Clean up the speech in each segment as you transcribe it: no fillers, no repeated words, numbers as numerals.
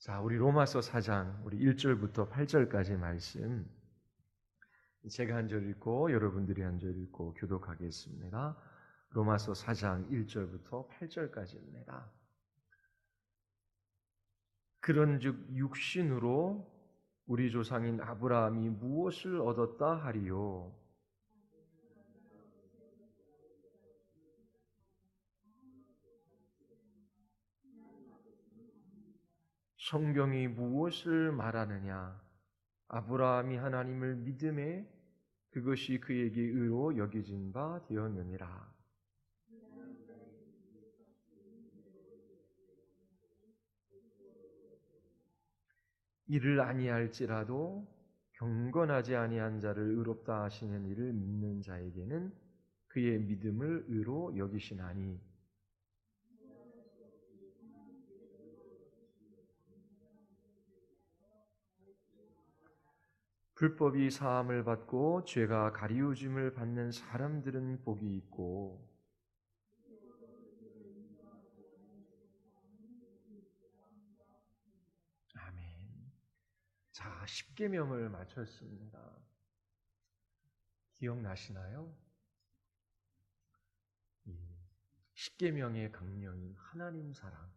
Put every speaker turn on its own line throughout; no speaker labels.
자, 우리 로마서 4장 우리 1절부터 8절까지 말씀 제가 한 절 읽고 여러분들이 한 절 읽고 교독하겠습니다. 로마서 4장 1절부터 8절까지입니다. 그런즉 육신으로 우리 조상인 아브라함이 무엇을 얻었다 하리요? 성경이 무엇을 말하느냐? 아브라함이 하나님을 믿음에 그것이 그에게 의로 여겨진 바 되었느니라. 이를 아니할지라도 경건하지 아니한 자를 의롭다 하시는 이를 믿는 자에게는 그의 믿음을 의로 여기시나니 불법이 사함을 받고 죄가 가리우짐을 받는 사람들은 복이 있고 아멘. 자, 십계명을 마쳤습니다. 기억나시나요? 십계명의 강령인 하나님 사랑,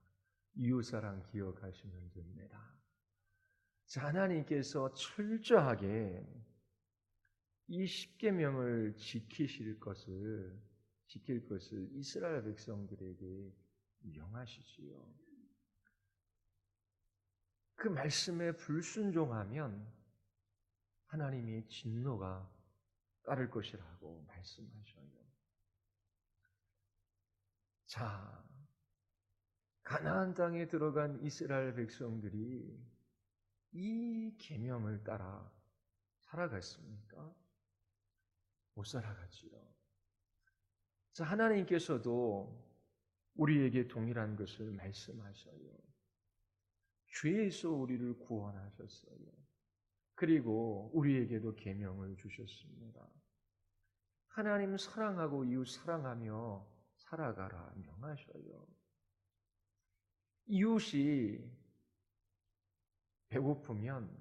이웃 사랑 기억하시면 됩니다. 자, 하나님께서 철저하게 이 십계명을 지킬 것을 이스라엘 백성들에게 명하시지요. 그 말씀에 불순종하면 하나님의 진노가 따를 것이라고 말씀하셔요. 자, 가나안 땅에 들어간 이스라엘 백성들이 이 계명을 따라 살아갔습니까? 못 살아갔지요. 자, 하나님께서도 우리에게 동일한 것을 말씀하셔요. 죄에서 우리를 구원하셨어요. 그리고 우리에게도 계명을 주셨습니다. 하나님 사랑하고 이웃 사랑하며 살아가라 명하셔요. 이웃이 배고프면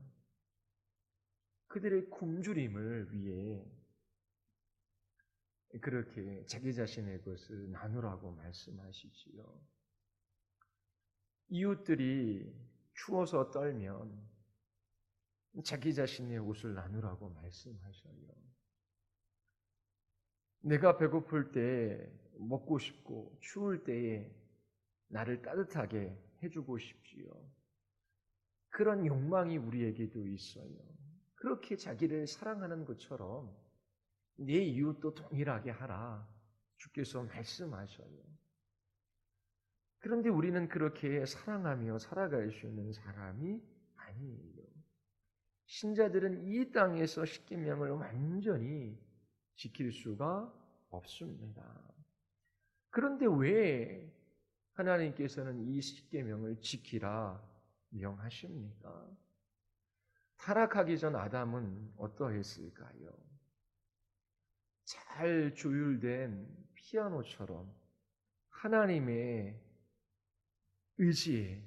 그들의 굶주림을 위해 그렇게 자기 자신의 것을 나누라고 말씀하시지요. 이웃들이 추워서 떨면 자기 자신의 옷을 나누라고 말씀하셔요. 내가 배고플 때 먹고 싶고 추울 때에 나를 따뜻하게 해주고 싶지요. 그런 욕망이 우리에게도 있어요. 그렇게 자기를 사랑하는 것처럼 내 이웃도 동일하게 하라. 주께서 말씀하셔요. 그런데 우리는 그렇게 사랑하며 살아갈 수 있는 사람이 아니에요. 신자들은 이 땅에서 십계명을 완전히 지킬 수가 없습니다. 그런데 왜 하나님께서는 이 십계명을 지키라 명하십니까? 타락하기 전 아담은 어떠했을까요? 잘 조율된 피아노처럼 하나님의 의지에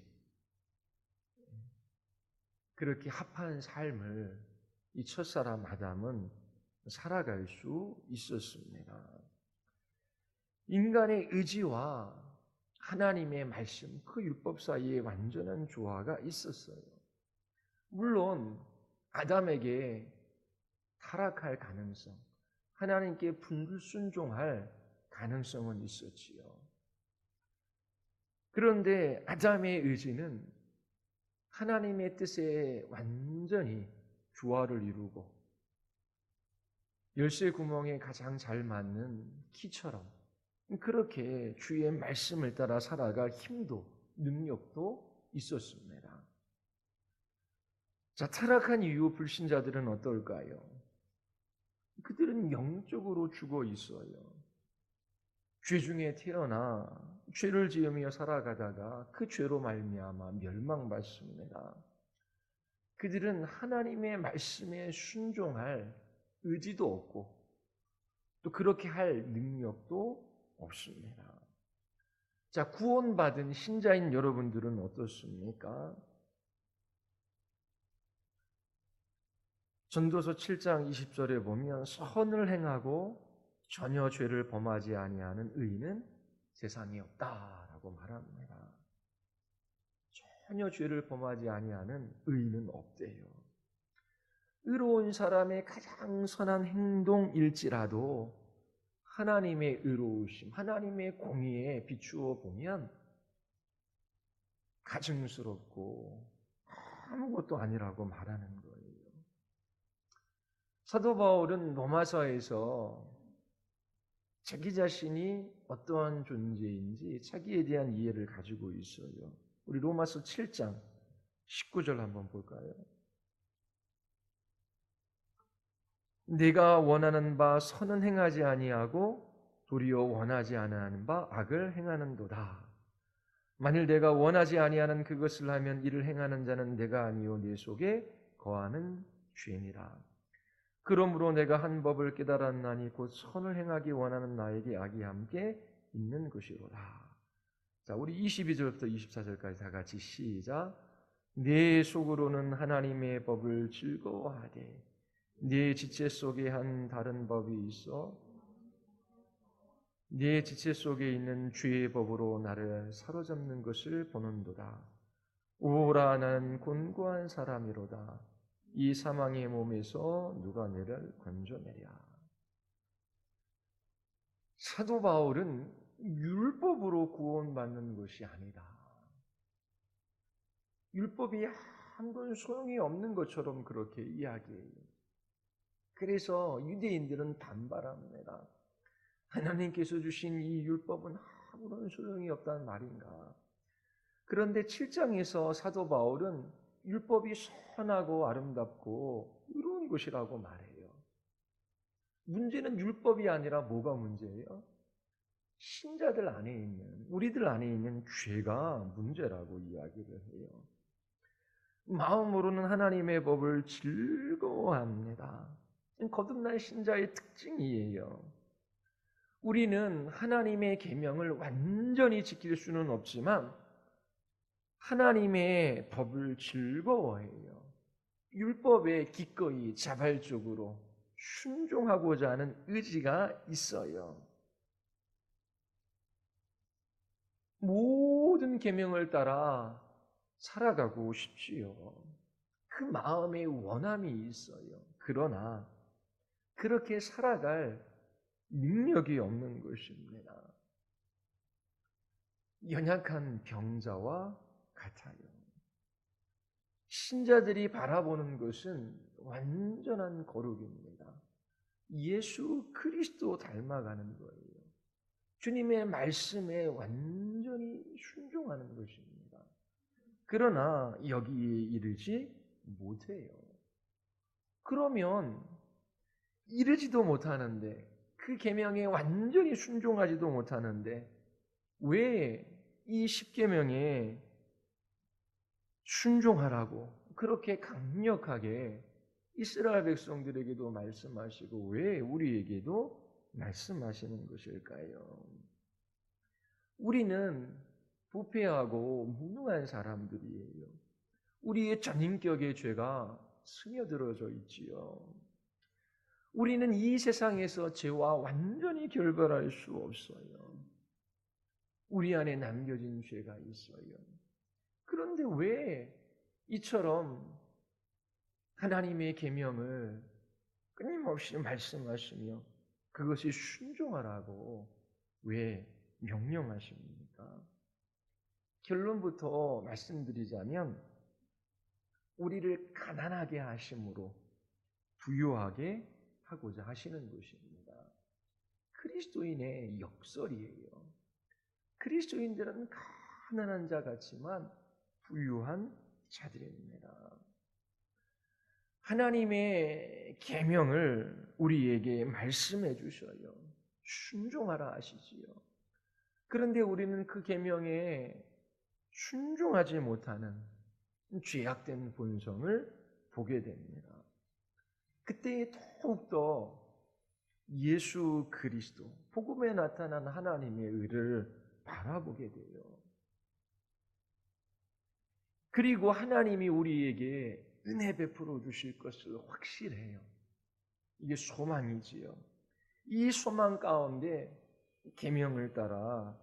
그렇게 합한 삶을 이 첫사람 아담은 살아갈 수 있었습니다. 인간의 의지와 하나님의 말씀, 그 율법 사이에 완전한 조화가 있었어요. 물론 아담에게 타락할 가능성, 하나님께 불순종할 가능성은 있었지요. 그런데 아담의 의지는 하나님의 뜻에 완전히 조화를 이루고 열쇠 구멍에 가장 잘 맞는 키처럼 그렇게 주의 말씀을 따라 살아갈 힘도 능력도 있었습니다. 자, 타락한 이후 불신자들은 어떨까요? 그들은 영적으로 죽어 있어요. 죄 중에 태어나 죄를 지으며 살아가다가 그 죄로 말미암아 멸망받습니다. 그들은 하나님의 말씀에 순종할 의지도 없고 또 그렇게 할 능력도 없습니다. 자, 구원받은 신자인 여러분들은 어떻습니까? 전도서 7장 20절에 보면 선을 행하고 전혀 죄를 범하지 아니하는 의인은 세상에 없다라고 말합니다. 전혀 죄를 범하지 아니하는 의인은 없대요. 의로운 사람의 가장 선한 행동일지라도 하나님의 의로우심, 하나님의 공의에 비추어 보면 가증스럽고 아무것도 아니라고 말하는 거예요. 사도 바울은 로마서에서 자기 자신이 어떠한 존재인지 자기에 대한 이해를 가지고 있어요. 우리 로마서 7장 19절 한번 볼까요? 내가 원하는 바 선은 행하지 아니하고 도리어 원하지 아니하는 바 악을 행하는도다. 만일 내가 원하지 아니하는 그것을 하면 이를 행하는 자는 내가 아니요 내 속에 거하는 죄니라. 그러므로 내가 한 법을 깨달았나니 곧 선을 행하기 원하는 나에게 악이 함께 있는 것이로다. 자, 우리 22절부터 24절까지 다 같이 시작. 내 속으로는 하나님의 법을 즐거워하되 네 지체 속에 한 다른 법이 있어 네 지체 속에 있는 죄의 법으로 나를 사로잡는 것을 보는도다. 오라 나는 곤고한 사람이로다. 이 사망의 몸에서 누가 내를 건져내랴. 사도 바울은 율법으로 구원받는 것이 아니다. 율법이 한번 소용이 없는 것처럼 그렇게 이야기해요. 그래서 유대인들은 반발합니다. 하나님께서 주신 이 율법은 아무런 소용이 없다는 말인가? 그런데 7장에서 사도 바울은 율법이 선하고 아름답고 의로운 것이라고 말해요. 문제는 율법이 아니라 뭐가 문제예요? 신자들 안에 있는, 우리들 안에 있는 죄가 문제라고 이야기를 해요. 마음으로는 하나님의 법을 즐거워합니다. 거듭난 신자의 특징이에요. 우리는 하나님의 계명을 완전히 지킬 수는 없지만 하나님의 법을 즐거워해요. 율법에 기꺼이 자발적으로 순종하고자 하는 의지가 있어요. 모든 계명을 따라 살아가고 싶지요. 그 마음에 원함이 있어요. 그러나 그렇게 살아갈 능력이 없는 것입니다. 연약한 병자와 같아요. 신자들이 바라보는 것은 완전한 거룩입니다. 예수 그리스도 닮아가는 거예요. 주님의 말씀에 완전히 순종하는 것입니다. 그러나 여기에 이르지 못해요. 그러면 이르지도 못하는데 그 계명에 완전히 순종하지도 못하는데 왜 이 십계명에 순종하라고 그렇게 강력하게 이스라엘 백성들에게도 말씀하시고 왜 우리에게도 말씀하시는 것일까요? 우리는 부패하고 무능한 사람들이에요. 우리의 전인격의 죄가 스며들어져 있지요. 우리는 이 세상에서 죄와 완전히 결별할 수 없어요. 우리 안에 남겨진 죄가 있어요. 그런데 왜 이처럼 하나님의 계명을 끊임없이 말씀하시며 그것이 순종하라고 왜 명령하십니까? 결론부터 말씀드리자면 우리를 가난하게 하심으로 부유하게 하고자 하시는 것입니다. 그리스도인의 역설이에요. 그리스도인들은 가난한 자 같지만 부유한 자들입니다. 하나님의 계명을 우리에게 말씀해 주셔요. 순종하라 하시지요. 그런데 우리는 그 계명에 순종하지 못하는 죄악된 본성을 보게 됩니다. 그때 더욱더 예수 그리스도, 복음에 나타난 하나님의 의를 바라보게 돼요. 그리고 하나님이 우리에게 은혜 베풀어 주실 것을 확실해요. 이게 소망이지요. 이 소망 가운데 계명을 따라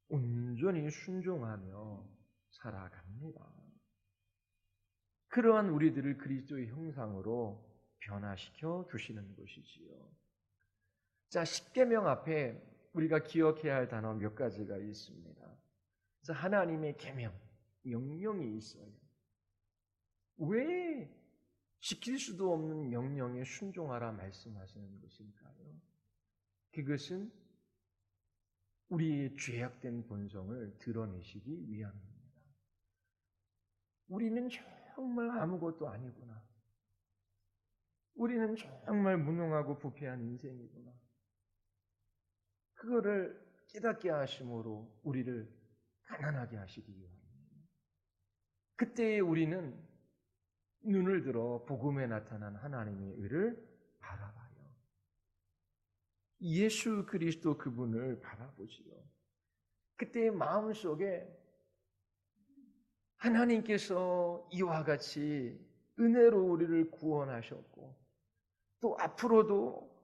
온전히 순종하며 살아갑니다. 그러한 우리들을 그리스도의 형상으로 변화시켜 주시는 것이지요. 자, 십계명 앞에 우리가 기억해야 할 단어 몇 가지가 있습니다. 그래서 하나님의 계명, 명령이 있어요. 왜 지킬 수도 없는 명령에 순종하라 말씀하시는 것일까요? 그것은 우리의 죄악된 본성을 드러내시기 위함입니다. 우리는 정말 아무것도 아니구나. 우리는 정말 무능하고 부패한 인생이구나. 그거를 깨닫게 하심으로 우리를 가난하게 하시기 위함입니다. 그때에 우리는 눈을 들어 복음에 나타난 하나님의 의를 바라봐요. 예수 그리스도 그분을 바라보지요. 그때의 마음속에 하나님께서 이와 같이 은혜로 우리를 구원하셨고 또 앞으로도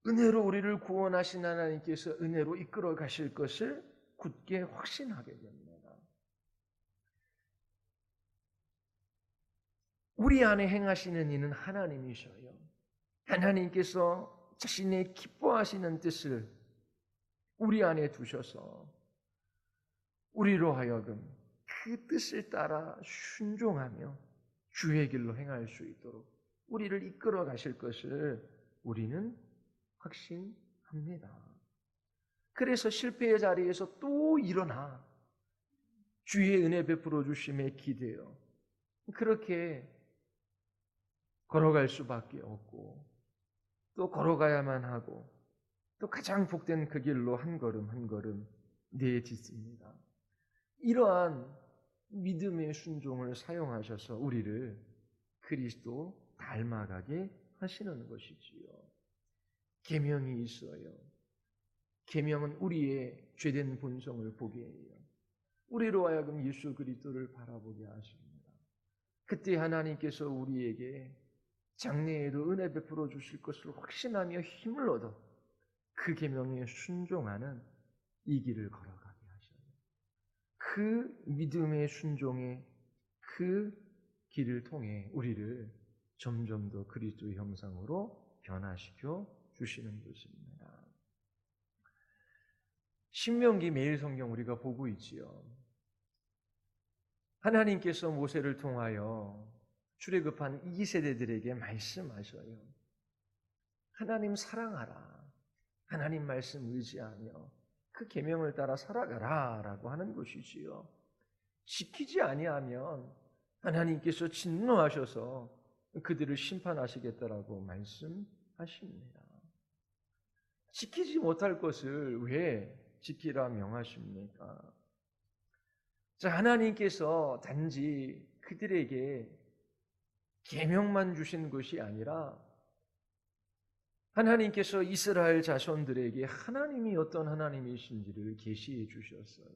은혜로 우리를 구원하신 하나님께서 은혜로 이끌어 가실 것을 굳게 확신하게 됩니다. 우리 안에 행하시는 이는 하나님이셔요. 하나님께서 자신의 기뻐하시는 뜻을 우리 안에 두셔서 우리로 하여금 그 뜻을 따라 순종하며 주의 길로 행할 수 있도록 우리를 이끌어 가실 것을 우리는 확신합니다. 그래서 실패의 자리에서 또 일어나 주의 은혜 베풀어 주심에 기대어 그렇게 걸어갈 수밖에 없고 또 걸어가야만 하고 또 가장 복된 그 길로 한 걸음 한 걸음 내딛습니다. 이러한 믿음의 순종을 사용하셔서 우리를 그리스도 닮아가게 하시는 것이지요. 계명이 있어요. 계명은 우리의 죄된 본성을 보게 해요. 우리로 하여금 예수 그리스도를 바라보게 하십니다. 그때 하나님께서 우리에게 장래에도 은혜 베풀어 주실 것을 확신하며 힘을 얻어 그 계명에 순종하는 이 길을 걸어가게 하셔요. 그 믿음의 순종의 그 길을 통해 우리를 점점 더 그리스도의 형상으로 변화시켜 주시는 것입니다. 신명기 매일 성경 우리가 보고 있지요. 하나님께서 모세를 통하여 출애굽한 2세대들에게 말씀하셔요. 하나님 사랑하라. 하나님 말씀 의지하며 그 계명을 따라 살아가라라고 하는 것이지요. 지키지 아니하면 하나님께서 진노하셔서 그들을 심판하시겠다라고 말씀하십니다. 지키지 못할 것을 왜 지키라 명하십니까? 자, 하나님께서 단지 그들에게 계명만 주신 것이 아니라 하나님께서 이스라엘 자손들에게 하나님이 어떤 하나님이신지를 계시해 주셨어요.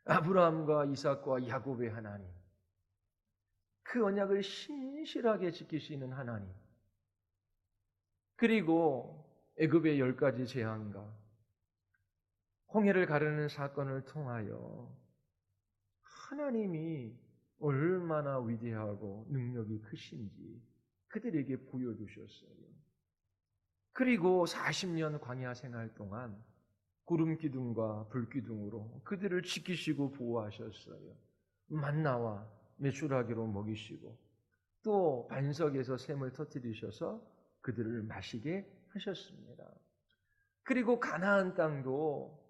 아브라함과 이삭과 야곱의 하나님, 그 언약을 신실하게 지키시는 하나님, 그리고 애굽의 10가지 재앙과 홍해를 가르는 사건을 통하여 하나님이 얼마나 위대하고 능력이 크신지 그들에게 보여주셨어요. 그리고 40년 광야 생활 동안 구름 기둥과 불 기둥으로 그들을 지키시고 보호하셨어요. 만나와 메추라기로 먹이시고 또 반석에서 샘을 터뜨리셔서 그들을 마시게 하셨습니다. 그리고 가나안 땅도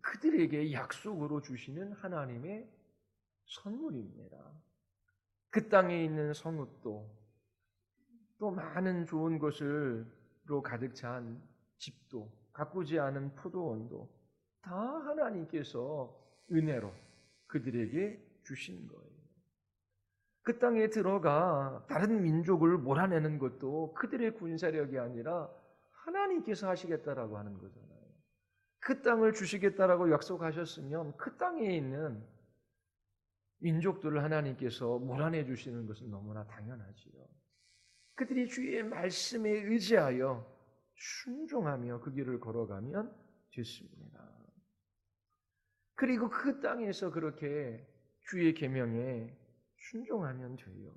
그들에게 약속으로 주시는 하나님의 선물입니다. 그 땅에 있는 성읍도 또 많은 좋은 것으로 가득 찬 집도 가꾸지 않은 포도원도 다 하나님께서 은혜로 그들에게 주신 거예요. 그 땅에 들어가 다른 민족을 몰아내는 것도 그들의 군사력이 아니라 하나님께서 하시겠다라고 하는 거잖아요. 그 땅을 주시겠다라고 약속하셨으면 그 땅에 있는 민족들을 하나님께서 몰아내 주시는 것은 너무나 당연하지요. 그들이 주의 말씀에 의지하여 순종하며 그 길을 걸어가면 됐습니다. 그리고 그 땅에서 그렇게 주의 계명에 순종하면 돼요.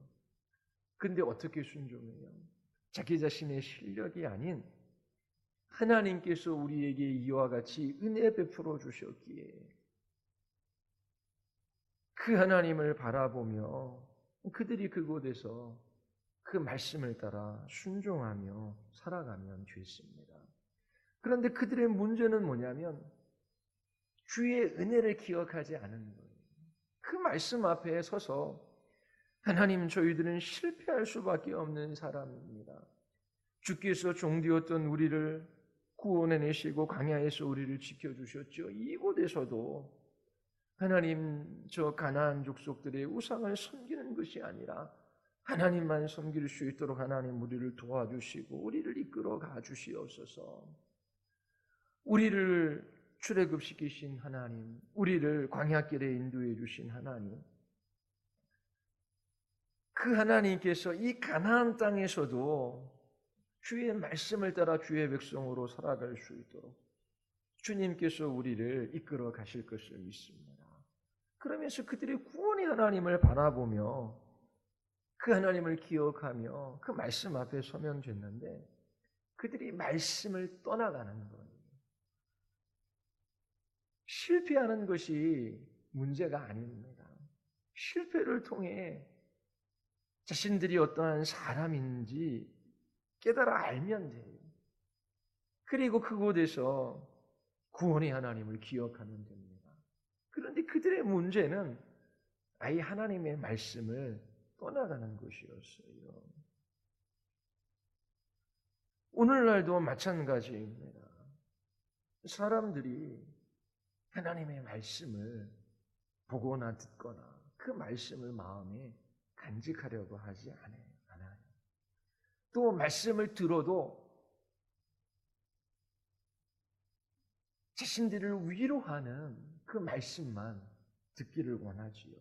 근데 어떻게 순종해요? 자기 자신의 실력이 아닌 하나님께서 우리에게 이와 같이 은혜 베풀어 주셨기에 그 하나님을 바라보며 그들이 그곳에서 그 말씀을 따라 순종하며 살아가면 됐습니다. 그런데 그들의 문제는 뭐냐면 주의 은혜를 기억하지 않은 거예요. 그 말씀 앞에 서서 하나님, 저희들은 실패할 수밖에 없는 사람입니다. 주께서 종되었던 우리를 구원해내시고 광야에서 우리를 지켜주셨죠. 이곳에서도 하나님, 저 가나안 족속들의 우상을 섬기는 것이 아니라 하나님만 섬길 수 있도록 하나님 우리를 도와주시고 우리를 이끌어 가주시옵소서. 우리를 출애굽시키신 하나님, 우리를 광야길에 인도해 주신 하나님, 그 하나님께서 이 가나안 땅에서도 주의 말씀을 따라 주의 백성으로 살아갈 수 있도록 주님께서 우리를 이끌어 가실 것을 믿습니다. 그러면서 그들의 구원의 하나님을 바라보며 그 하나님을 기억하며 그 말씀 앞에 서면 됐는데 그들이 말씀을 떠나가는 거예요. 실패하는 것이 문제가 아닙니다. 실패를 통해 자신들이 어떠한 사람인지 깨달아 알면 돼요. 그리고 그곳에서 구원의 하나님을 기억하면 됩니다. 그런데 그들의 문제는 아예 하나님의 말씀을 떠나가는 것이었어요. 오늘날도 마찬가지입니다. 사람들이 하나님의 말씀을 보거나 듣거나 그 말씀을 마음에 간직하려고 하지 않아요. 또 말씀을 들어도 자신들을 위로하는 그 말씀만 듣기를 원하지요.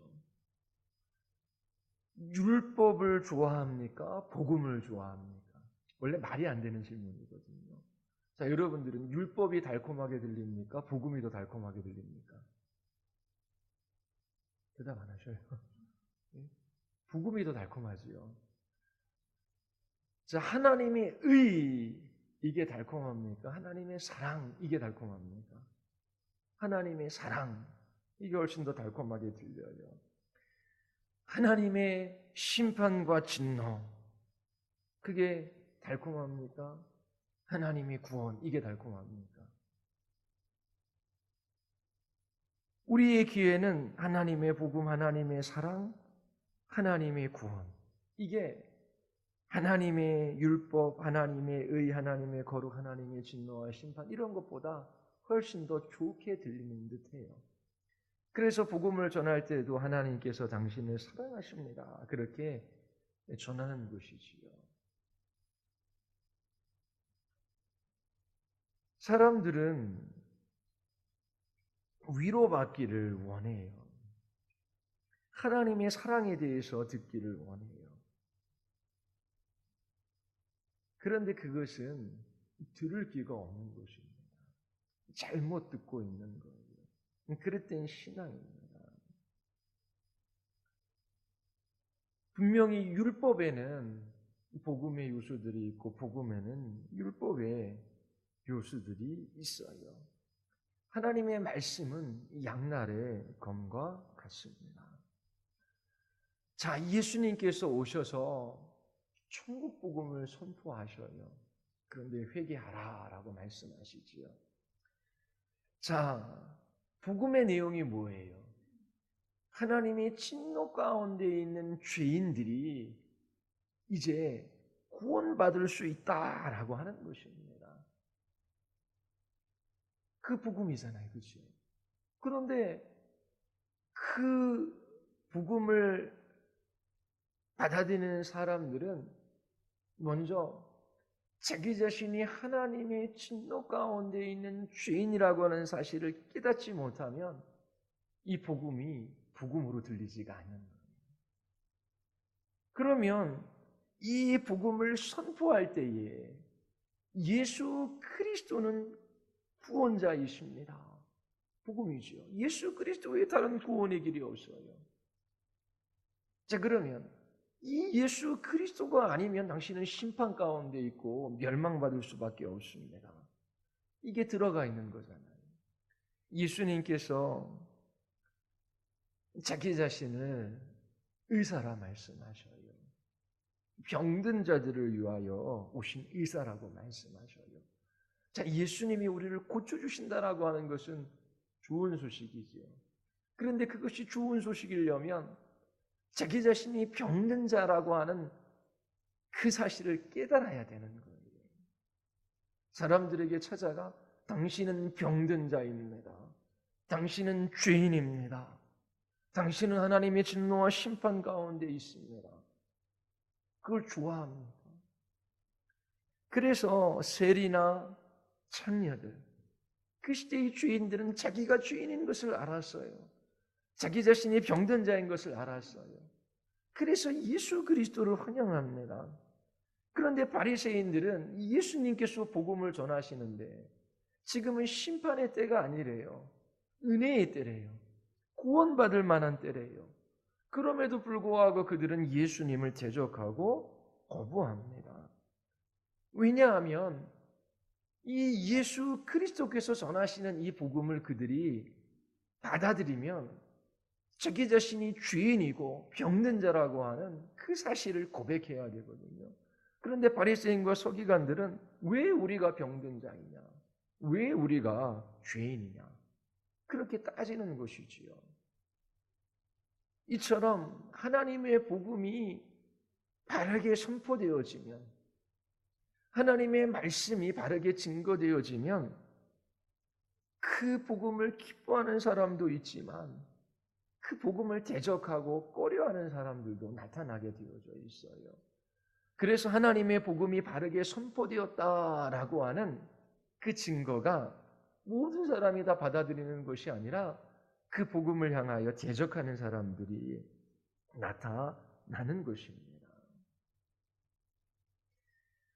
율법을 좋아합니까? 복음을 좋아합니까? 원래 말이 안 되는 질문이거든요. 자, 여러분들은 율법이 달콤하게 들립니까? 복음이 더 달콤하게 들립니까? 대답 안 하셔요. 복음이 더 달콤하지요. 자, 하나님의 의, 이게 달콤합니까? 하나님의 사랑, 이게 달콤합니까? 하나님의 사랑, 이게 훨씬 더 달콤하게 들려요. 하나님의 심판과 진노, 그게 달콤합니까? 하나님의 구원, 이게 달콤합니까? 우리의 귀에는 하나님의 복음, 하나님의 사랑, 하나님의 구원, 이게 하나님의 율법, 하나님의 의, 하나님의 거룩, 하나님의 진노와 심판, 이런 것보다 훨씬 더 좋게 들리는 듯해요. 그래서 복음을 전할 때도 하나님께서 당신을 사랑하십니다, 그렇게 전하는 것이지요. 사람들은 위로받기를 원해요. 하나님의 사랑에 대해서 듣기를 원해요. 그런데 그것은 들을 귀가 없는 것입니다. 잘못 듣고 있는 거예요. 그릇된 신앙입니다. 분명히 율법에는 복음의 요소들이 있고 복음에는 율법의 요소들이 있어요. 하나님의 말씀은 양날의 검과 같습니다. 자, 예수님께서 오셔서 천국 복음을 선포하셔요. 그런데 회개하라라고 말씀하시지요. 자, 복음의 내용이 뭐예요? 하나님의 진노 가운데 있는 죄인들이 이제 구원받을 수 있다라고 하는 것입니다. 그 복음이잖아요, 그렇죠? 그런데 그 복음을 받아들이는 사람들은 먼저 자기 자신이 하나님의 진노 가운데 있는 죄인이라고 하는 사실을 깨닫지 못하면 이 복음이 복음으로 들리지가 않는 거예요. 그러면 이 복음을 선포할 때에 예수 그리스도는 구원자이십니다. 복음이죠. 예수 그리스도 외에 다른 구원의 길이 없어요. 자, 그러면 이 예수 그리스도가 아니면 당신은 심판 가운데 있고 멸망받을 수밖에 없습니다. 이게 들어가 있는 거잖아요. 예수님께서 자기 자신을 의사라 말씀하셔요. 병든 자들을 위하여 오신 의사라고 말씀하셔요. 자, 예수님이 우리를 고쳐주신다라고 하는 것은 좋은 소식이지요. 그런데 그것이 좋은 소식이려면 자기 자신이 병든 자라고 하는 그 사실을 깨달아야 되는 거예요. 사람들에게 찾아가 당신은 병든 자입니다. 당신은 죄인입니다. 당신은 하나님의 진노와 심판 가운데 있습니다. 그걸 좋아합니다. 그래서 세리나 창녀들, 그 시대의 죄인들은 자기가 죄인인 것을 알았어요. 자기 자신이 병든 자인 것을 알았어요. 그래서 예수 그리스도를 환영합니다. 그런데 바리새인들은 예수님께서 복음을 전하시는데 지금은 심판의 때가 아니래요. 은혜의 때래요. 구원받을 만한 때래요. 그럼에도 불구하고 그들은 예수님을 대적하고 거부합니다. 왜냐하면 이 예수 그리스도께서 전하시는 이 복음을 그들이 받아들이면 자기 자신이 죄인이고 병든 자라고 하는 그 사실을 고백해야 되거든요. 그런데 바리새인과 서기관들은 왜 우리가 병든 자이냐? 왜 우리가 죄인이냐? 그렇게 따지는 것이지요. 이처럼 하나님의 복음이 바르게 선포되어지면, 하나님의 말씀이 바르게 증거되어지면 그 복음을 기뻐하는 사람도 있지만 그 복음을 대적하고 꺼려하는 사람들도 나타나게 되어져 있어요. 그래서 하나님의 복음이 바르게 선포되었다라고 하는 그 증거가 모든 사람이 다 받아들이는 것이 아니라 그 복음을 향하여 대적하는 사람들이 나타나는 것입니다.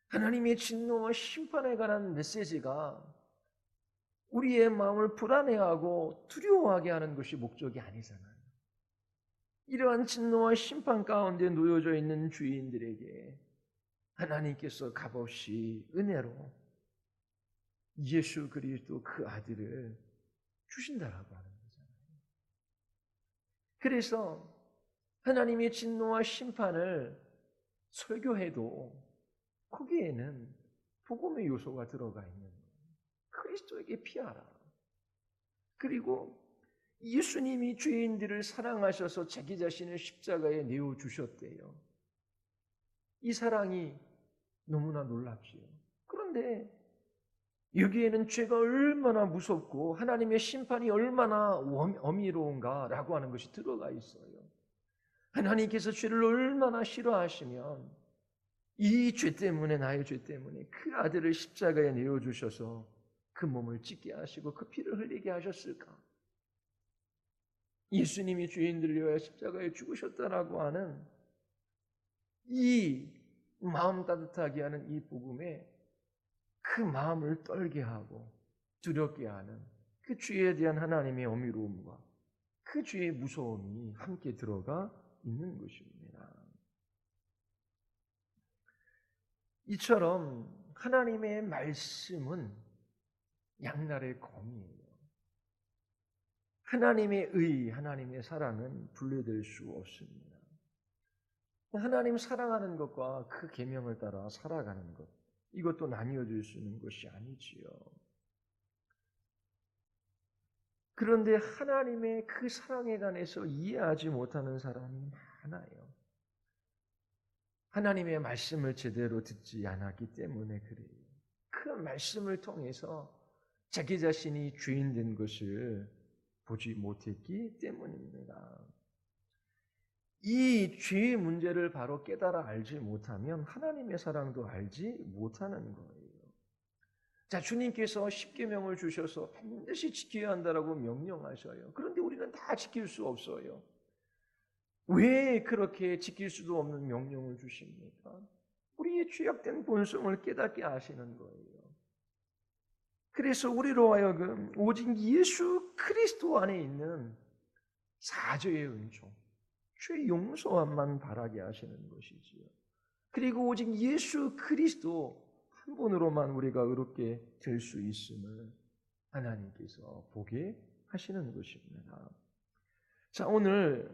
하나님의 진노와 심판에 관한 메시지가 우리의 마음을 불안해하고 두려워하게 하는 것이 목적이 아니잖아요. 이러한 진노와 심판 가운데 놓여져 있는 죄인들에게 하나님께서 값없이 은혜로 예수 그리스도 그 아들을 주신다라고 하는 거잖아요. 그래서 하나님의 진노와 심판을 설교해도 거기에는 복음의 요소가 들어가 있는 거예요. 그리스도에게 피하라. 그리고 예수님이 죄인들을 사랑하셔서 자기 자신을 십자가에 내어주셨대요. 이 사랑이 너무나 놀랍지요. 그런데 여기에는 죄가 얼마나 무섭고 하나님의 심판이 얼마나 어미로운가라고 하는 것이 들어가 있어요. 하나님께서 죄를 얼마나 싫어하시면 이 죄 때문에, 나의 죄 때문에 그 아들을 십자가에 내어주셔서 그 몸을 찢게 하시고 그 피를 흘리게 하셨을까? 예수님이 죄인들을 위하여 십자가에 죽으셨다라고 하는 이 마음 따뜻하게 하는 이 복음에 그 마음을 떨게 하고 두렵게 하는 그 죄에 대한 하나님의 어미로움과 그 죄의 무서움이 함께 들어가 있는 것입니다. 이처럼 하나님의 말씀은 양날의 검이에요. 하나님의 의, 하나님의 사랑은 분리될 수 없습니다. 하나님 사랑하는 것과 그 계명을 따라 살아가는 것, 이것도 나뉘어질 수 있는 것이 아니지요. 그런데 하나님의 그 사랑에 관해서 이해하지 못하는 사람이 많아요. 하나님의 말씀을 제대로 듣지 않았기 때문에 그래요. 그 말씀을 통해서 자기 자신이 죄인 된 것을 보지 못했기 때문입니다. 이 죄의 문제를 바로 깨달아 알지 못하면 하나님의 사랑도 알지 못하는 거예요. 자, 주님께서 십계명을 주셔서 반드시 지켜야 한다라고 명령하셔요. 그런데 우리는 다 지킬 수 없어요. 왜 그렇게 지킬 수도 없는 명령을 주십니까? 우리의 죄악된 본성을 깨닫게 하시는 거예요. 그래서 우리로 하여금 오직 예수 그리스도 안에 있는 사죄의 은총, 죄 용서함만 바라게 하시는 것이지요. 그리고 오직 예수 그리스도 한 분으로만 우리가 의롭게 될 수 있음을 하나님께서 보게 하시는 것입니다. 자, 오늘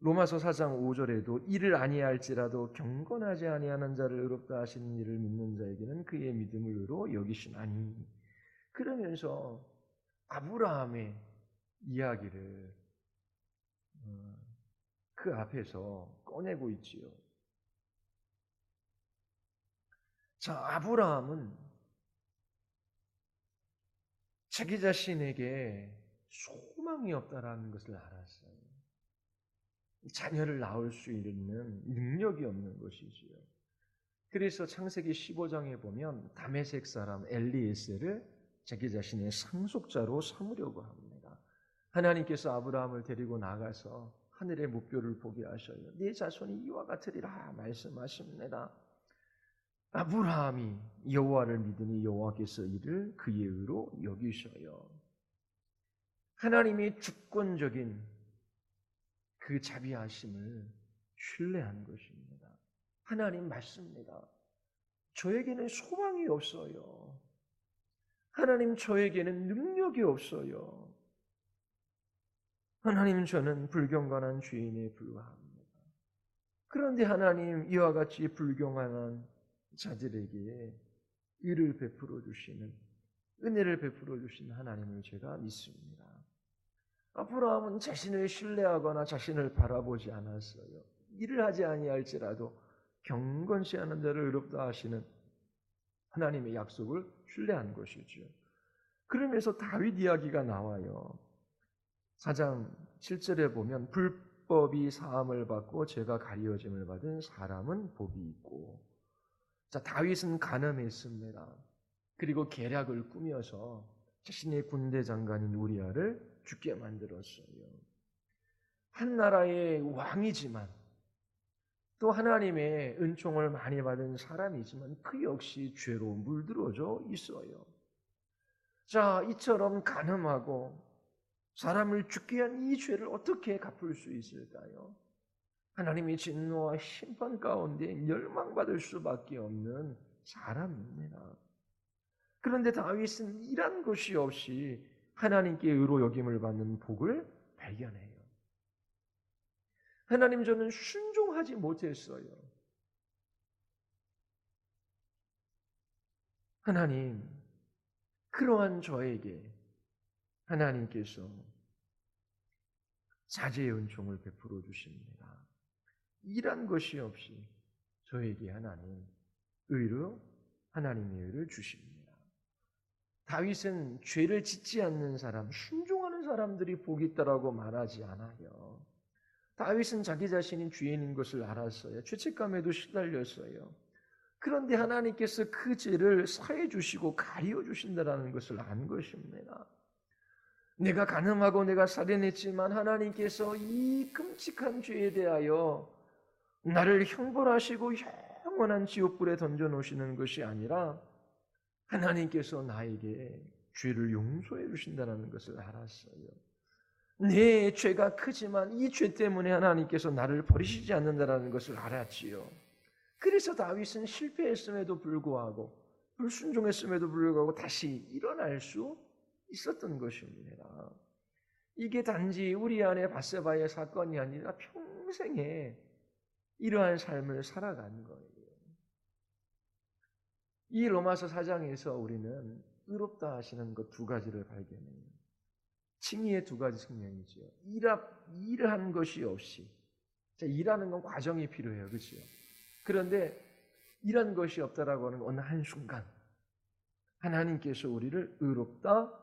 로마서 4장 5절에도 이를 아니할지라도 경건하지 아니하는 자를 의롭다 하시는 이를 믿는 자에게는 그의 믿음을 의로 여기시나니, 그러면서 아브라함의 이야기를 그 앞에서 꺼내고 있지요. 자, 아브라함은 자기 자신에게 소망이 없다라는 것을 알았어요. 자녀를 낳을 수 있는 능력이 없는 것이지요. 그래서 창세기 15장에 보면 다메섹 사람 엘리에셀을 자기 자신의 상속자로 삼으려고 합니다. 하나님께서 아브라함을 데리고 나가서 하늘의 무뼈를 보게 하셔요. 네 자손이 이와 같으리라 말씀하십니다. 아브라함이 여호와를 믿으니 여호와께서 이를 그의 의로 여기셔요. 하나님의 주권적인 그 자비하심을 신뢰한 것입니다. 하나님 맞습니다. 저에게는 소망이 없어요. 하나님, 저에게는 능력이 없어요. 하나님, 저는 불경건한 죄인에 불과합니다. 그런데 하나님, 이와 같이 불경건한 자들에게 의를 베풀어 주시는, 은혜를 베풀어 주신 하나님을 제가 믿습니다. 아브라함은 자신을 신뢰하거나 자신을 바라보지 않았어요. 일을 하지 아니할지라도 경건치 않은 자를 의롭다 하시는 하나님의 약속을 신뢰한 것이죠. 그러면서 다윗 이야기가 나와요. 4장 7절에 보면 불법이 사함을 받고 죄가 가리워짐을 받은 사람은 복이 있고. 자, 다윗은 가늠했습니다. 그리고 계략을 꾸며서 자신의 군대 장관인 우리아를 죽게 만들었어요. 한 나라의 왕이지만 또 하나님의 은총을 많이 받은 사람이지만 그 역시 죄로 물들어져 있어요. 자, 이처럼 간음하고 사람을 죽게 한 이 죄를 어떻게 갚을 수 있을까요? 하나님의 진노와 심판 가운데 멸망받을 수밖에 없는 사람입니다. 그런데 다윗은 이런 것이 없이 하나님께 의로 여김을 받는 복을 발견해요. 하나님, 저는 순종하지 못했어요. 하나님, 그러한 저에게 하나님께서 자제의 은총을 베풀어 주십니다. 이란 것이 없이 저에게 하나님 의로 하나님의 의를 주십니다. 다윗은 죄를 짓지 않는 사람, 순종하는 사람들이 복이 있다라고 말하지 않아요. 다윗은 자기 자신이 죄인인 것을 알았어요. 죄책감에도 시달렸어요. 그런데 하나님께서 그 죄를 사해 주시고 가리워 주신다라는 것을 안 것입니다. 내가 간음하고 내가 살인했지만 하나님께서 이 끔찍한 죄에 대하여 나를 형벌하시고 영원한 지옥불에 던져놓으시는 것이 아니라 하나님께서 나에게 죄를 용서해 주신다는 것을 알았어요. 내 죄가 크지만 이 죄 때문에 하나님께서 나를 버리시지 않는다는 것을 알았지요. 그래서 다윗은 실패했음에도 불구하고 불순종했음에도 불구하고 다시 일어날 수 있었던 것입니다. 이게 단지 우리 안에 바세바의 사건이 아니라 평생에 이러한 삶을 살아간 거예요. 이 로마서 4장에서 우리는 의롭다 하시는 것 두 가지를 발견해요. 칭의의 두 가지 측면이죠. 일한 것이 없이. 자, 일하는 건 과정이 필요해요. 그렇죠? 그런데 일한 것이 없다라고 하는 건 어느 한순간 하나님께서 우리를 의롭다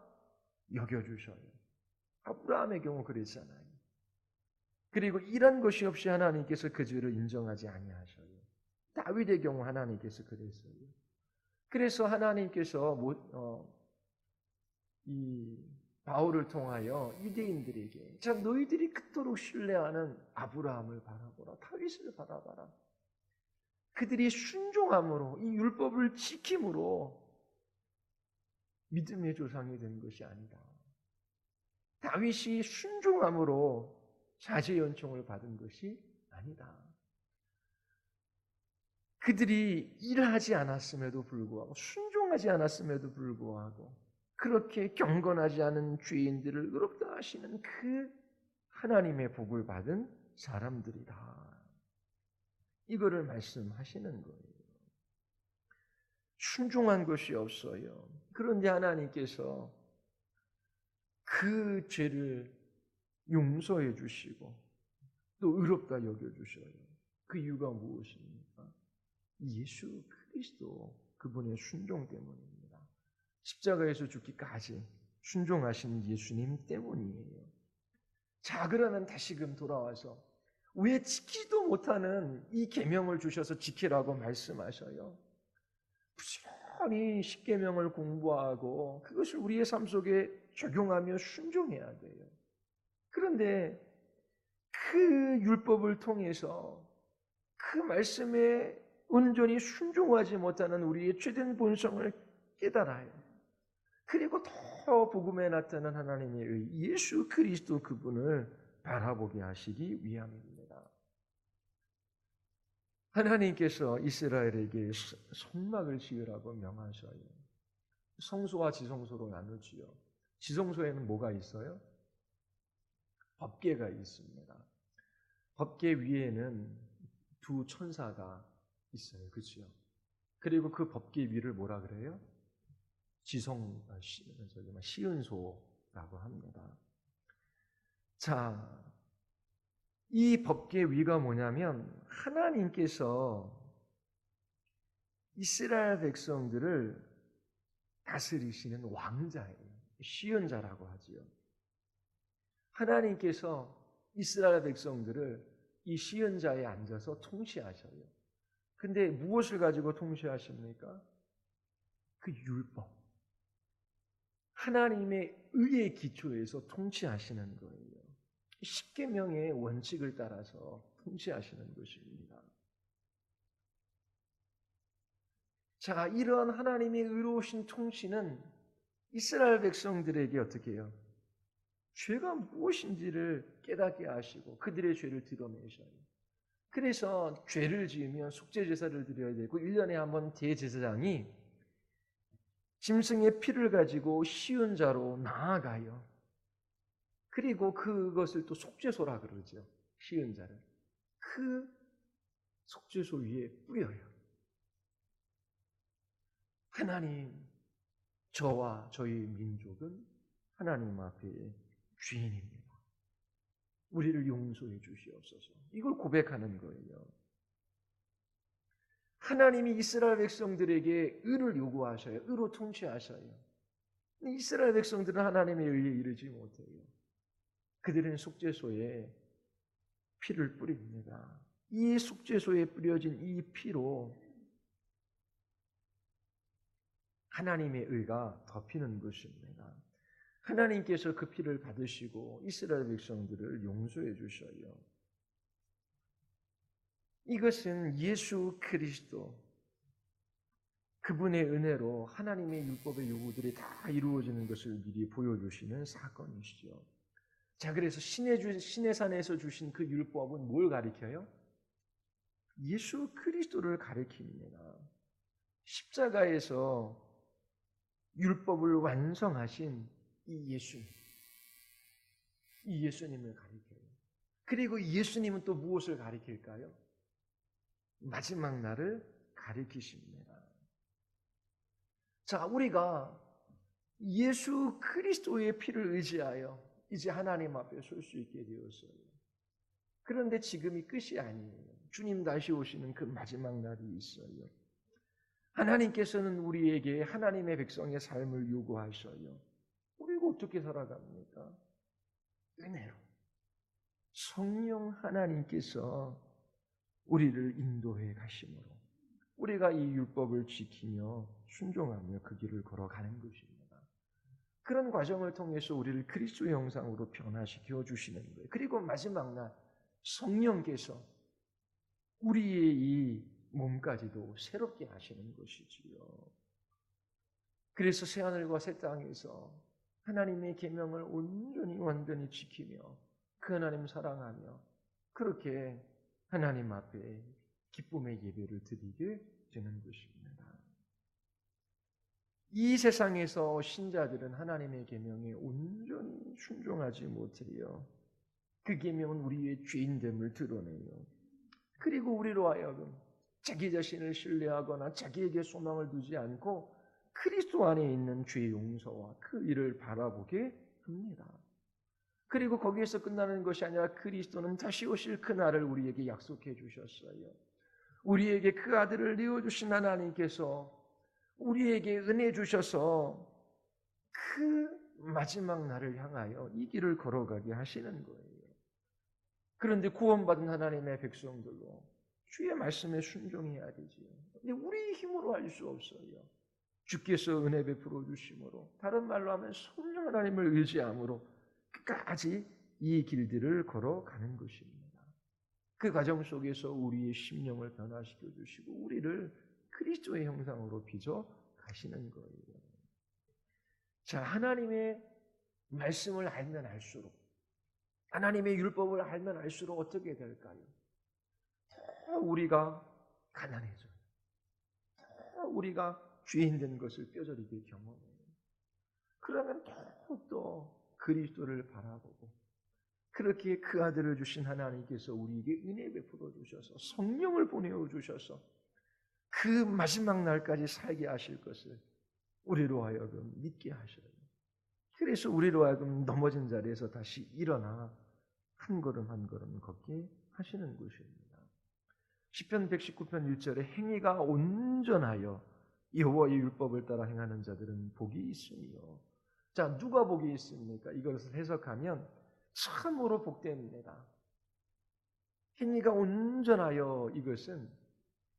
여겨주셔요. 아브라함의 경우 그랬잖아요. 그리고 일한 것이 없이 하나님께서 그 죄를 인정하지 아니하셔요. 다윗의 경우 하나님께서 그랬어요. 그래서 하나님께서 이 바울을 통하여 유대인들에게 자 너희들이 그토록 신뢰하는 아브라함을 바라보라, 다윗을 바라봐라. 그들이 순종함으로 이 율법을 지킴으로 믿음의 조상이 된 것이 아니다. 다윗이 순종함으로 자제 연총을 받은 것이 아니다. 그들이 일하지 않았음에도 불구하고 순종하지 않았음에도 불구하고 그렇게 경건하지 않은 죄인들을 의롭다 하시는 그 하나님의 복을 받은 사람들이다. 이거를 말씀하시는 거예요. 순종한 것이 없어요. 그런데 하나님께서 그 죄를 용서해 주시고 또 의롭다 여겨 주셔요. 그 이유가 무엇입니까? 예수 그리스도 그분의 순종 때문입니다. 십자가에서 죽기까지 순종하신 예수님 때문이에요. 자, 그러면 다시금 돌아와서 왜 지키지도 못하는 이 계명을 주셔서 지키라고 말씀하셔요? 부지런히 십계명을 공부하고 그것을 우리의 삶 속에 적용하며 순종해야 돼요. 그런데 그 율법을 통해서 그 말씀에 온전히 순종하지 못하는 우리의 죄된 본성을 깨달아요. 그리고 더 복음에 나타난 하나님의 의 예수 그리스도 그분을 바라보게 하시기 위함입니다. 하나님께서 이스라엘에게 성막을 지으라고 명하셔요. 성소와 지성소로 나누지요. 지성소에는 뭐가 있어요? 법궤가 있습니다. 법궤 위에는 두 천사가 있어요. 그렇죠? 그리고 그 법궤 위를 뭐라 그래요? 시은소라고 합니다. 자, 이 법궤 위가 뭐냐면 하나님께서 이스라엘 백성들을 다스리시는 왕자예요. 시은자라고 하지요. 하나님께서 이스라엘 백성들을 이 시은자에 앉아서 통치하셔요. 근데 무엇을 가지고 통치하십니까? 그 율법. 하나님의 의의 기초에서 통치하시는 거예요. 십계명의 원칙을 따라서 통치하시는 것입니다. 자, 이런 하나님의 의로우신 통치는 이스라엘 백성들에게 어떻게 해요? 죄가 무엇인지를 깨닫게 하시고 그들의 죄를 드러내셔요. 그래서 죄를 지으면 속죄제사를 드려야 되고 1년에 한 번 대제사장이 짐승의 피를 가지고 시은자로 나아가요. 그리고 그것을 또 속죄소라 그러죠. 시은자를. 그 속죄소 위에 뿌려요. 하나님, 저와 저희 민족은 하나님 앞에 죄인입니다. 우리를 용서해 주시옵소서. 이걸 고백하는 거예요. 하나님이 이스라엘 백성들에게 의를 요구하셔요. 의로 통치하셔요. 이스라엘 백성들은 하나님의 의에 이르지 못해요. 그들은 속죄소에 피를 뿌립니다. 이 속죄소에 뿌려진 이 피로 하나님의 의가 덮이는 것입니다. 하나님께서 그 피를 받으시고 이스라엘 백성들을 용서해 주셔요. 이것은 예수 그리스도 그분의 은혜로 하나님의 율법의 요구들이 다 이루어지는 것을 미리 보여주시는 사건이시죠. 자, 그래서 신의 산에서 주신 그 율법은 뭘 가리켜요? 예수 그리스도를 가리킵니다. 십자가에서 율법을 완성하신 이 예수님을 가리켜요. 그리고 예수님은 또 무엇을 가리킬까요? 마지막 날을 가리키십니다. 자, 우리가 예수 그리스도의 피를 의지하여 이제 하나님 앞에 설 수 있게 되었어요. 그런데 지금이 끝이 아니에요. 주님 다시 오시는 그 마지막 날이 있어요. 하나님께서는 우리에게 하나님의 백성의 삶을 요구하셔요. 우리가 어떻게 살아갑니까? 은혜로. 성령 하나님께서 우리를 인도해 가심으로 우리가 이 율법을 지키며 순종하며 그 길을 걸어가는 것입니다. 그런 과정을 통해서 우리를 그리스도의 형상으로 변화시켜 주시는 거예요. 그리고 마지막 날 성령께서 우리의 이 몸까지도 새롭게 하시는 것이지요. 그래서 새하늘과 새 땅에서 하나님의 계명을 온전히 완전히 지키며 그 하나님 사랑하며 그렇게 하나님 앞에 기쁨의 예배를 드리게 되는 것입니다. 이 세상에서 신자들은 하나님의 계명에 온전히 순종하지 못해요. 그 계명은 우리의 죄인됨을 드러내요. 그리고 우리로 하여금 자기 자신을 신뢰하거나 자기에게 소망을 두지 않고 그리스도 안에 있는 죄 용서와 그 일을 바라보게 합니다. 그리고 거기에서 끝나는 것이 아니라 그리스도는 다시 오실 그날을 우리에게 약속해 주셨어요. 우리에게 그 아들을 내어주신 하나님께서 우리에게 은혜 주셔서 그 마지막 날을 향하여 이 길을 걸어가게 하시는 거예요. 그런데 구원받은 하나님의 백성들로 주의 말씀에 순종해야 되지요. 근데 우리 힘으로 할 수 없어요. 주께서 은혜 베풀어 주심으로, 다른 말로 하면 성령 하나님을 의지함으로 끝까지 이 길들을 걸어가는 것입니다. 그 과정 속에서 우리의 심령을 변화시켜 주시고 우리를 그리스도의 형상으로 빚어 가시는 거예요. 자, 하나님의 말씀을 알면 알수록, 하나님의 율법을 알면 알수록 어떻게 될까요? 더 우리가 가난해져요. 더 우리가 죄인 된 것을 뼈저리게 경험해요. 그러면 더욱더 그리스도를 바라보고 그렇게 그 아들을 주신 하나님께서 우리에게 은혜 베풀어 주셔서 성령을 보내어 주셔서 그 마지막 날까지 살게 하실 것을 우리로 하여금 믿게 하셔요. 그래서 우리로 하여금 넘어진 자리에서 다시 일어나 한 걸음 한 걸음 걷게 하시는 것입니다. 시편 119편 1절에 행위가 온전하여 여호와의 율법을 따라 행하는 자들은 복이 있으며. 자, 누가 복이 있습니까? 이것을 해석하면 참으로 복됩니다. 행위가 온전하여, 이것은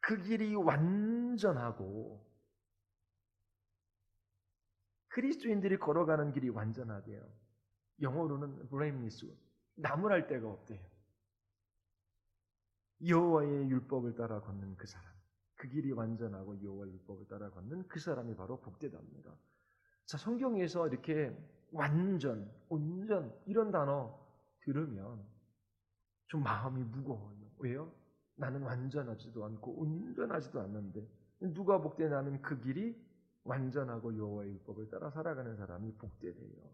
그 길이 완전하고 그리스도인들이 걸어가는 길이 완전하대요. 영어로는 blameless, 나무랄 데가 없대요. 여호와의 율법을 따라 걷는 그 사람, 그 길이 완전하고 여호와의 율법을 따라 걷는 그 사람이 바로 복되답니다. 자, 성경에서 이렇게 완전, 온전 이런 단어 들으면 좀 마음이 무거워요. 왜요? 나는 완전하지도 않고 온전하지도 않는데 누가 복되냐면 그 길이 완전하고 여호와의 율법을 따라 살아가는 사람이 복되대요.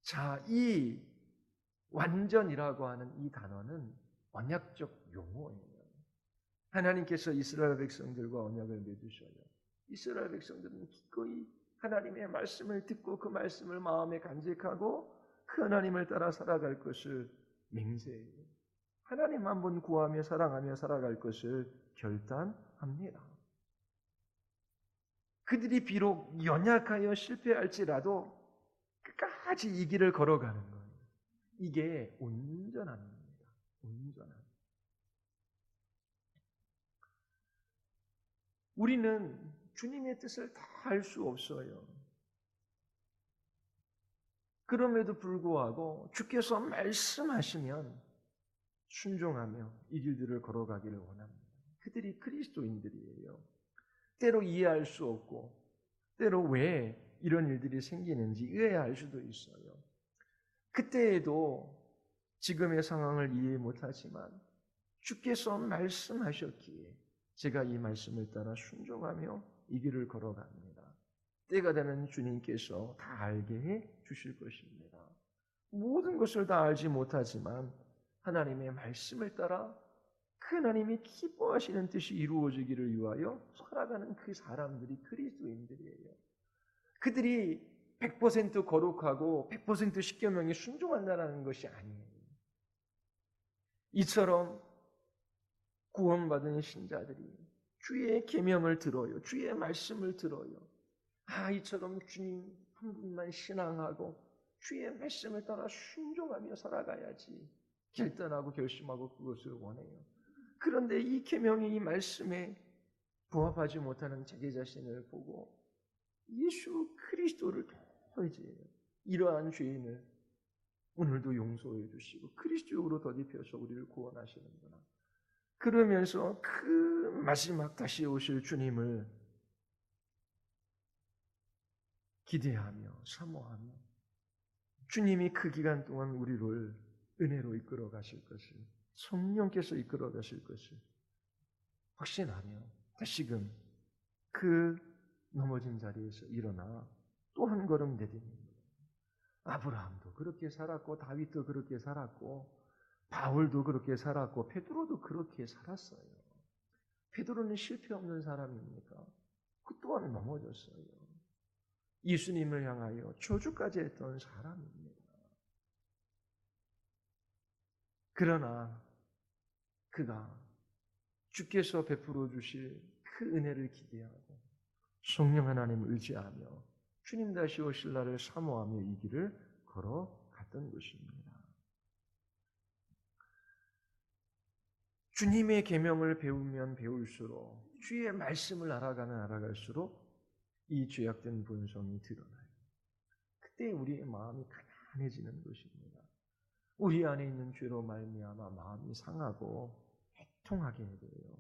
자, 이 완전이라고 하는 이 단어는 언약적 용어예요. 하나님께서 이스라엘 백성들과 언약을 맺으셔요. 이스라엘 백성들은 기꺼이 하나님의 말씀을 듣고 그 말씀을 마음에 간직하고 그 하나님을 따라 살아갈 것을 맹세해요. 하나님 한 분 구하며 사랑하며 살아갈 것을 결단합니다. 그들이 비록 연약하여 실패할지라도 끝까지 이 길을 걸어가는 거예요. 이게 온전함입니다. 온전함. 우리는 주님의 뜻을 다 알 수 없어요. 그럼에도 불구하고 주께서 말씀하시면 순종하며 이 길들을 걸어가기를 원합니다. 그들이 그리스도인들이에요. 때로 이해할 수 없고 때로 왜 이런 일들이 생기는지 의아할 수도 있어요. 그때에도 지금의 상황을 이해 못하지만 주께서 말씀하셨기에 제가 이 말씀을 따라 순종하며 이 길을 걸어갑니다. 때가 되면 주님께서 다 알게 해 주실 것입니다. 모든 것을 다 알지 못하지만 하나님의 말씀을 따라 그 하나님이 기뻐하시는 뜻이 이루어지기를 위하여 살아가는 그 사람들이 그리스도인들이에요. 그들이 100% 거룩하고 100% 십계명에 순종한다는 것이 아니에요. 이처럼 구원받은 신자들이 주의 계명을 들어요. 주의 말씀을 들어요. 이처럼 주님 한 분만 신앙하고 주의 말씀을 따라 순종하며 살아가야지 결단하고 결심하고 그것을 원해요. 그런데 이 계명이 이 말씀에 부합하지 못하는 자기 자신을 보고 예수 그리스도를 도저히 이러한 죄인을 오늘도 용서해 주시고 그리스도로 덧입혀서 우리를 구원하시는구나. 그러면서 그 마지막 다시 오실 주님을 기대하며 사모하며 주님이 그 기간 동안 우리를 은혜로 이끌어 가실 것을, 성령께서 이끌어 가실 것을 확신하며 다시금 그 넘어진 자리에서 일어나 또 한 걸음 내딛는 아브라함도 그렇게 살았고 다윗도 그렇게 살았고 바울도 그렇게 살았고 베드로도 그렇게 살았어요. 베드로는 실패 없는 사람입니까? 그 또한 넘어졌어요. 예수님을 향하여 저주까지 했던 사람입니다. 그러나 그가 주께서 베풀어 주실 그 은혜를 기대하고 성령 하나님을 의지하며 주님 다시 오실 날을 사모하며 이 길을 걸어갔던 것입니다. 주님의 계명을 배우면 배울수록 주의 말씀을 알아가면 알아갈수록 이 죄악된 본성이 드러나요. 그때 우리의 마음이 가난해지는 것입니다. 우리 안에 있는 죄로 말미암아 마음이 상하고 애통하게 돼요.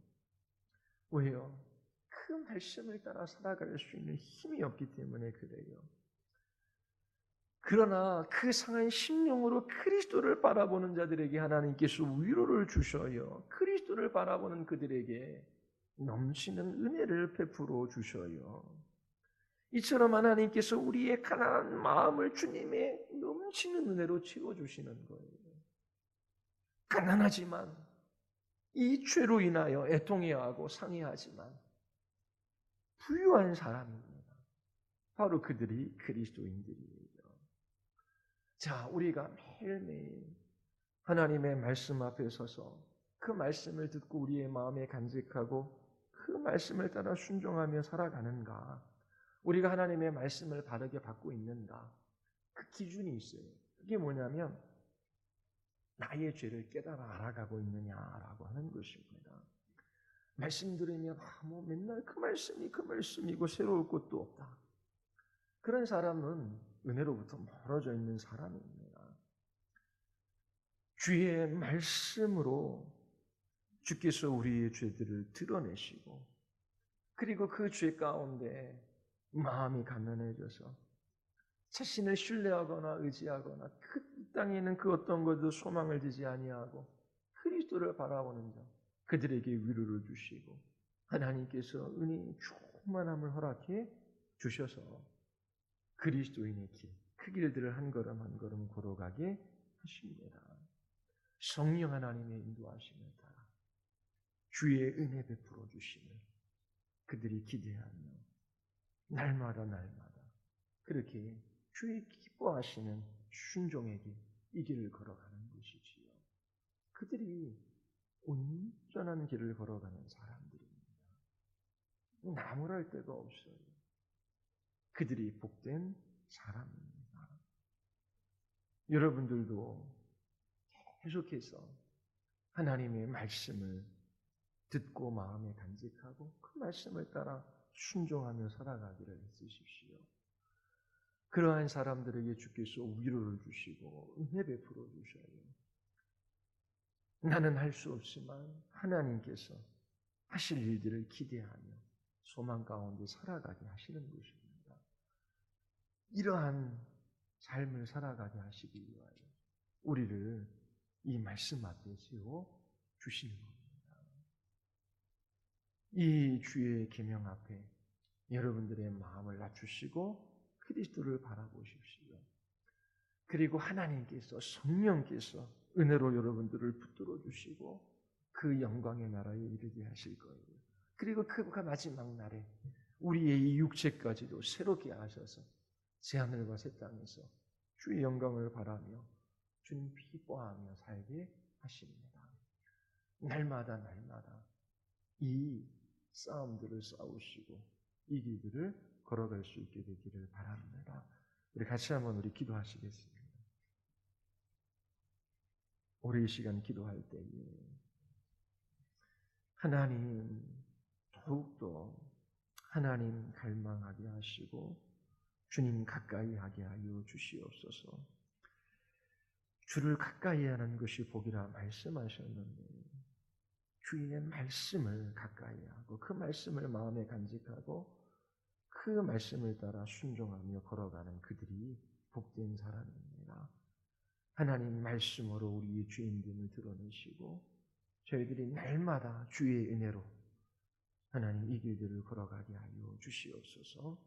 왜요? 그 말씀을 따라 살아갈 수 있는 힘이 없기 때문에 그래요. 그러나 그 상한 심령으로 그리스도를 바라보는 자들에게 하나님께서 위로를 주셔요. 그리스도를 바라보는 그들에게 넘치는 은혜를 베풀어 주셔요. 이처럼 하나님께서 우리의 가난한 마음을 주님의 넘치는 은혜로 채워주시는 거예요. 가난하지만 이 죄로 인하여 애통해하고 상해하지만 부유한 사람입니다. 바로 그들이 그리스도인들이에요. 자, 우리가 매일매일 하나님의 말씀 앞에 서서 그 말씀을 듣고 우리의 마음에 간직하고 그 말씀을 따라 순종하며 살아가는가? 우리가 하나님의 말씀을 바르게 받고 있는가? 그 기준이 있어요. 그게 뭐냐면 나의 죄를 깨달아 알아가고 있느냐라고 하는 것입니다. 말씀 들으면 뭐 맨날 그 말씀이고 새로울 것도 없다. 그런 사람은 은혜로부터 멀어져 있는 사람입니다. 주의 말씀으로 주께서 우리의 죄들을 드러내시고 그리고 그 죄 가운데 마음이 가난해져서 자신을 신뢰하거나 의지하거나 그 땅에는 그 어떤 것도 소망을 두지 아니하고 그리스도를 바라보는 자 그들에게 위로를 주시고 하나님께서 은혜의 충만함을 허락해 주셔서 그리스도인의 길, 그 길들을 한 걸음 한 걸음 걸어가게 하십니다. 성령 하나님의 인도하심을 따라 주의 은혜 베풀어 주심을 그들이 기대하며 날마다 그렇게 주의 기뻐하시는 순종의 길, 이 길을 걸어가는 것이지요. 그들이 온전한 길을 걸어가는 사람들입니다. 나무랄 데가 없어요. 그들이 복된 사람입니다. 여러분들도 계속해서 하나님의 말씀을 듣고 마음에 간직하고 그 말씀을 따라 순종하며 살아가기를 애쓰십시오. 그러한 사람들에게 주께서 위로를 주시고 은혜 베풀어 주셔요. 나는 할 수 없지만 하나님께서 하실 일들을 기대하며 소망 가운데 살아가게 하시는 것입니다. 이러한 삶을 살아가게 하시기 위하여 우리를 이 말씀 앞에 세워 주시는 겁니다. 이 주의 계명 앞에 여러분들의 마음을 낮추시고 그리스도를 바라보십시오. 그리고 하나님께서 성령께서 은혜로 여러분들을 붙들어 주시고 그 영광의 나라에 이르게 하실 거예요. 그리고 그 마지막 날에 우리의 이 육체까지도 새롭게 하셔서 새하늘과 새 땅에서 주의 영광을 바라며 주님 기뻐하며 살게 하십니다. 날마다 이 싸움들을 싸우시고 이 길들을 걸어갈 수 있게 되기를 바랍니다. 우리 같이 한번 우리 기도하시겠습니다. 우리 이 시간 기도할 때에 하나님 더욱더 하나님 갈망하게 하시고 주님 가까이 하게 하여 주시옵소서. 주를 가까이 하는 것이 복이라 말씀하셨는데 주의 말씀을 가까이 하고 그 말씀을 마음에 간직하고 그 말씀을 따라 순종하며 걸어가는 그들이 복된 사람입니다. 하나님 말씀으로 우리의 죄인됨을 드러내시고 저희들이 날마다 주의 은혜로 하나님 이 길들을 걸어가게 하여 주시옵소서.